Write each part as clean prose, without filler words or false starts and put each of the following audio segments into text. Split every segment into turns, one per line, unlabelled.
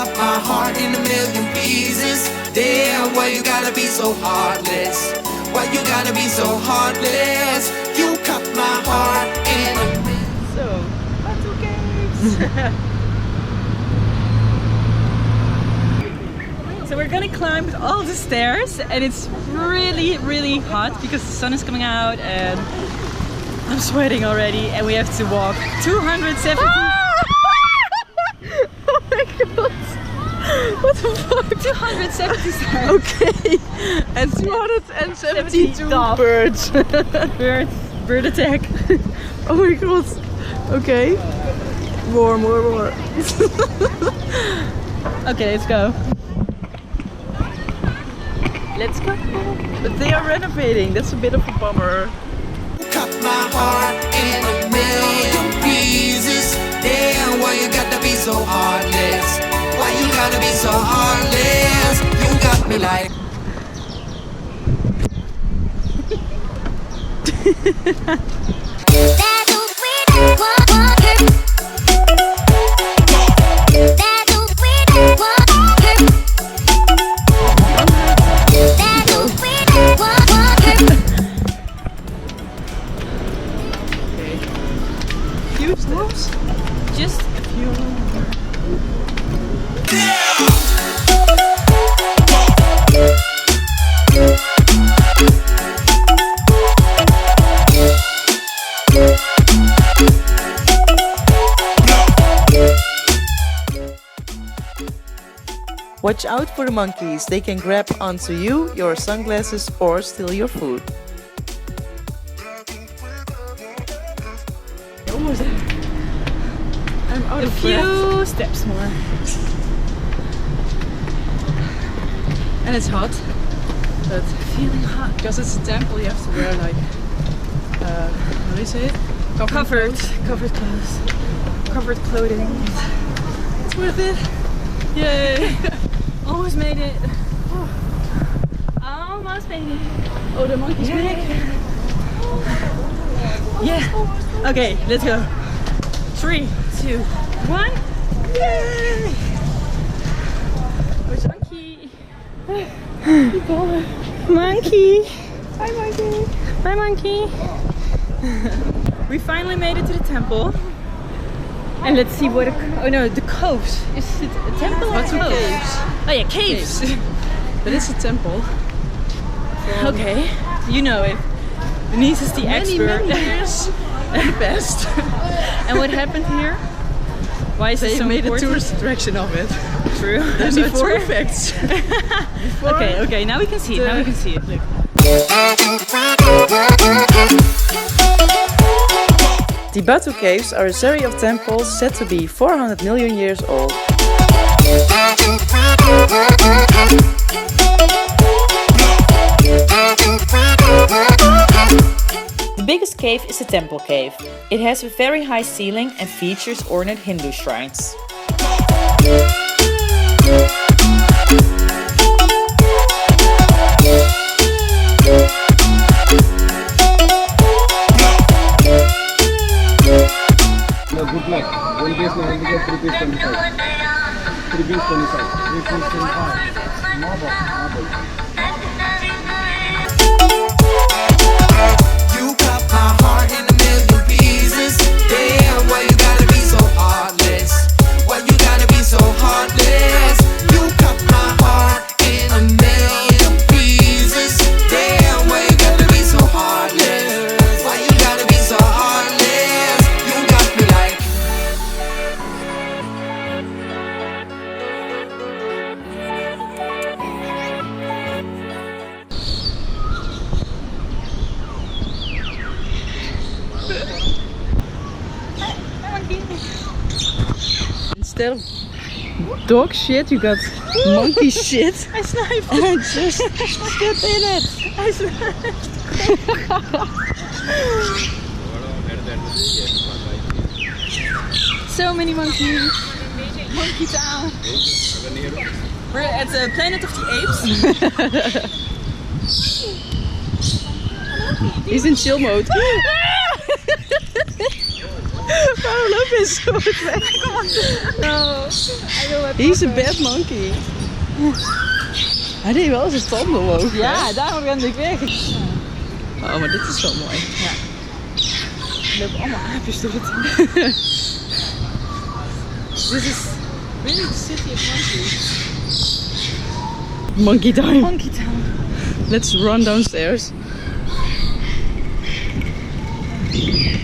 cut my heart in a million pieces. Damn, why you gotta be so heartless? Why you gotta be so heartless? You cut my heart in a million.
So, Batu Caves. So we're gonna climb all the stairs, and it's really, really hot because the sun is coming out, and I'm sweating already. And we have to walk 270. Oh my god! What the fuck? 270 stairs. Okay, and 272 birds. Bird attack. Oh my god. Okay. More. Okay, let's go. Let's go. But they are renovating. That's a bit of a bummer.
Cut my heart in a million pieces. Damn, why you gotta be so heartless? Why you gotta be so heartless? You got me like.
Few steps. Just a few. Watch out for the monkeys. They can grab onto you, your sunglasses, or steal your food. Almost there. I'm out of breath. A few steps more. And it's hot, but feeling hot. Because it's a temple, you have to wear like, how do you say it? Covered clothes. Covered clothing. It's worth it. Yay! Almost made it. Almost made it. Oh, the monkey's back. Yeah. Okay, let's go. 3, 2, 1. Yay! Where's monkey? Monkey. Bye, monkey. Bye, monkey. We finally made it to the temple. And let's see what the coves. Is it a temple or
Batu Caves.
Oh yeah, caves.
But it's a temple.
Okay, you know it. Denise is the expert.
Many years. The best.
And what happened here? Why is it so
made
important?
a tourist attraction of it.
True.
There's two effects.
Okay, now we can see it. Now we can see it. Look. The Batu Caves are a series of temples said to be 400 million years old. The biggest cave is the Temple Cave. It has a very high ceiling and features ornate Hindu shrines.
Good luck. 1 piece 95, 3 piece 25. 3 piece 25. 3 piece 25. Marble.
You cut my heart in a million pieces. Damn, why you gotta be so heartless? Why you gotta be so heartless? You cut my heart in a million pieces. Damn, why you gotta be so heartless? Why you gotta be so heartless? You got me like.
Instead of dog shit, you got monkey shit.
I sniped.
And just get in it.
I sniped. So many monkeys. Monkey town. We're at the Planet of the Apes.
He's in chill mode. Waarom loop je zo weg?
No,
He's a bad monkey. Hij deed wel zijn tanden omhoog.
Ja, daarom rende ik weg.
Oh, maar dit is wel mooi.
Ja. Er lopen allemaal aapjes door het. This is really the city of monkeys.
Monkey time.
Monkey town.
Let's run downstairs.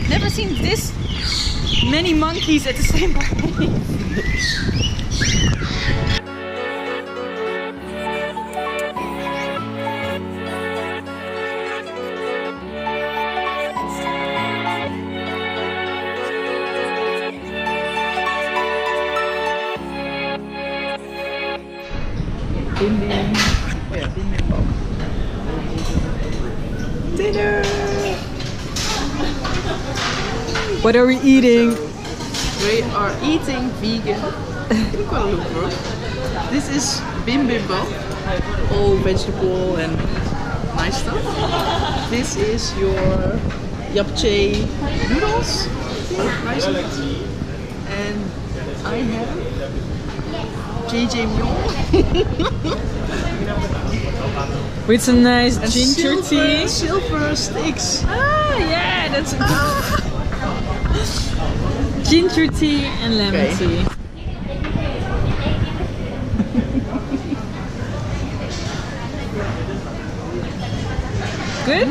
Never seen this many monkeys at the same time.
Bim bim. Oh ja, bim bim bam. Dinner!
What are we eating?
We are eating vegan in Kuala Lumpur. This is bim bim bam. All vegetable and nice stuff. This is your japchae noodles. Rice noodles. And I have JJ Myon.
With a nice
And
ginger tea.
Silver sticks.
Ah, yeah, that's a good. Ginger tea and lemon
Okay.
tea. Good?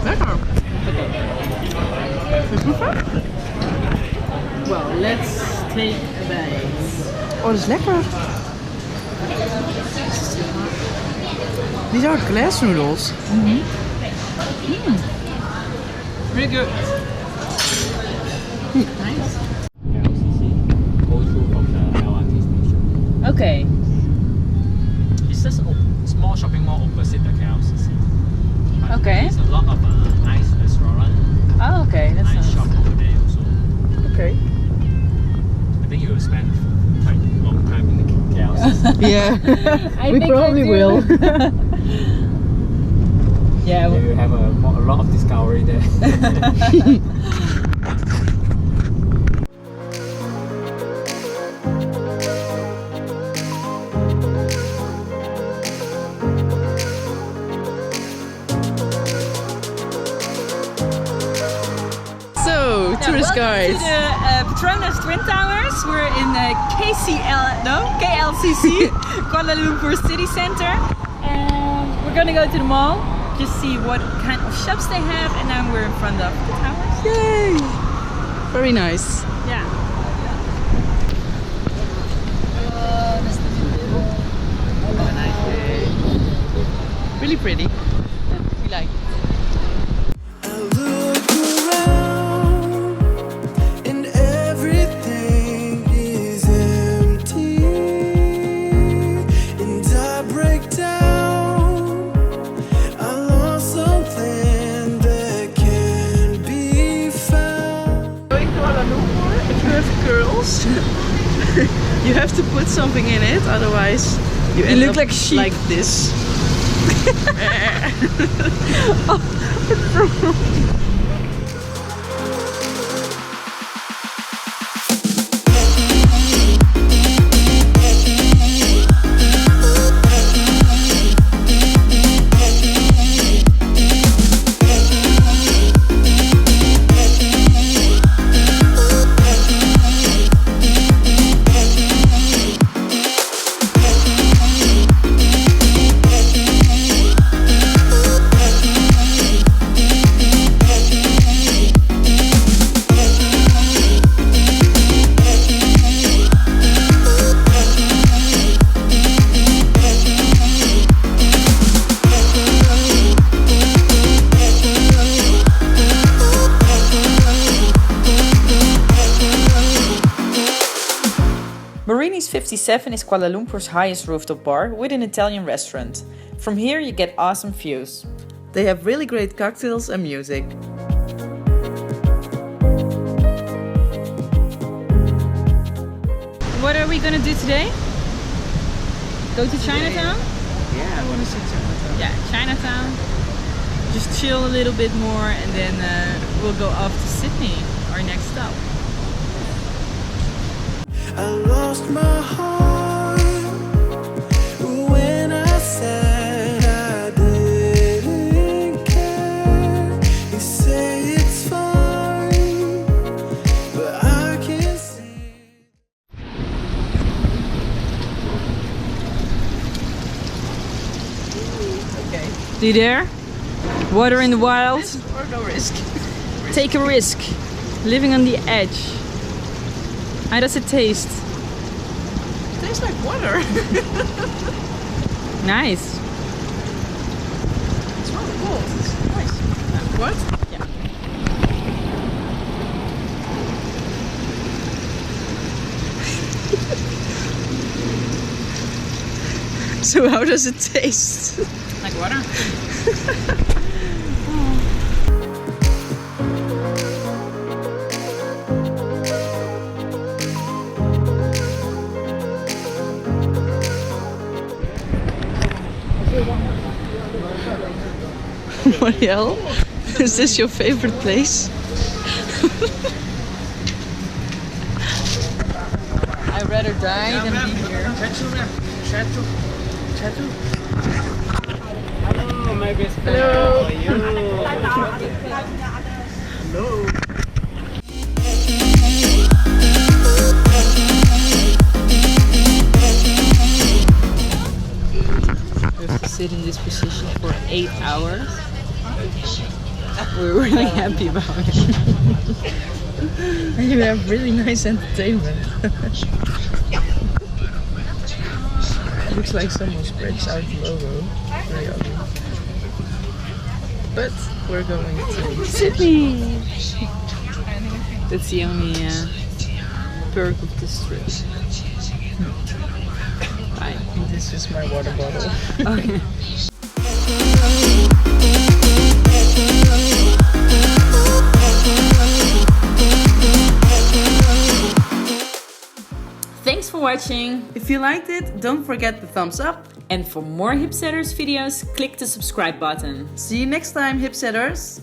Lekker.
Well, let's take a bite.
Oh, dat is lekker. These are glass noodles.
Really good.
KLCC. Go through from the LRT station.
Okay.
It's just a small shopping mall opposite the KLCC. But
Okay.
There's a lot of nice restaurant,
Oh, okay. That's
nice
nice.
shop over there also.
Okay.
I think you will spend quite a long time in the KLCC.
Yeah,
I
we
think
probably
do.
will.
Yeah.
You have a lot of discovery there.
So, tourist guide.
To the Petronas Towers. We're in the KLCC, Kuala Lumpur City Centre. And we're gonna go to the mall, just see what kind of shops they have, and then we're in front of the towers.
Yay! Very nice.
Yeah.
Have a nice day. Really pretty. We like it.
I look around and everything is empty, and I break down. I lost something that can be found.
In Kuala Lumpur, if you have curls, you have to put something in it, otherwise you end
look
up
like sheep.
like this.
Marini's 57 is Kuala Lumpur's highest rooftop bar with an Italian restaurant. From here you get awesome views.
They have really great cocktails and music.
What are we gonna do today? Go to Chinatown?
Yeah, I want to see Chinatown.
Yeah, Chinatown. just chill a little bit more, and then we'll go off to Sydney, our next stop.
I lost my heart when I said I didn't care. You say it's fine, but I can't see.
Okay. Do you dare? Water in the wild?
Or no risk.
Take a risk. Living on the edge. How does it taste?
It tastes like water.
Nice.
It's really cool. It's nice. What?
Yeah.
So how does it taste?
Like water?
Marielle, is this your favorite place?
I'd rather die than be here.
Hello, my best friend.
Hello.
How are you? Hello.
We have to sit in this position for 8 hours. We're really happy about it.
And you have really nice entertainment. Looks like someone scratched out the logo. Very ugly. But we're going to Sydney.
That's the only perk of this trip. Bye.
This is my water bottle.
Okay. Thanks for watching.
If you liked it, don't forget the thumbs up.
And for more Hipsetters videos, click the subscribe button.
See you next time, Hipsetters.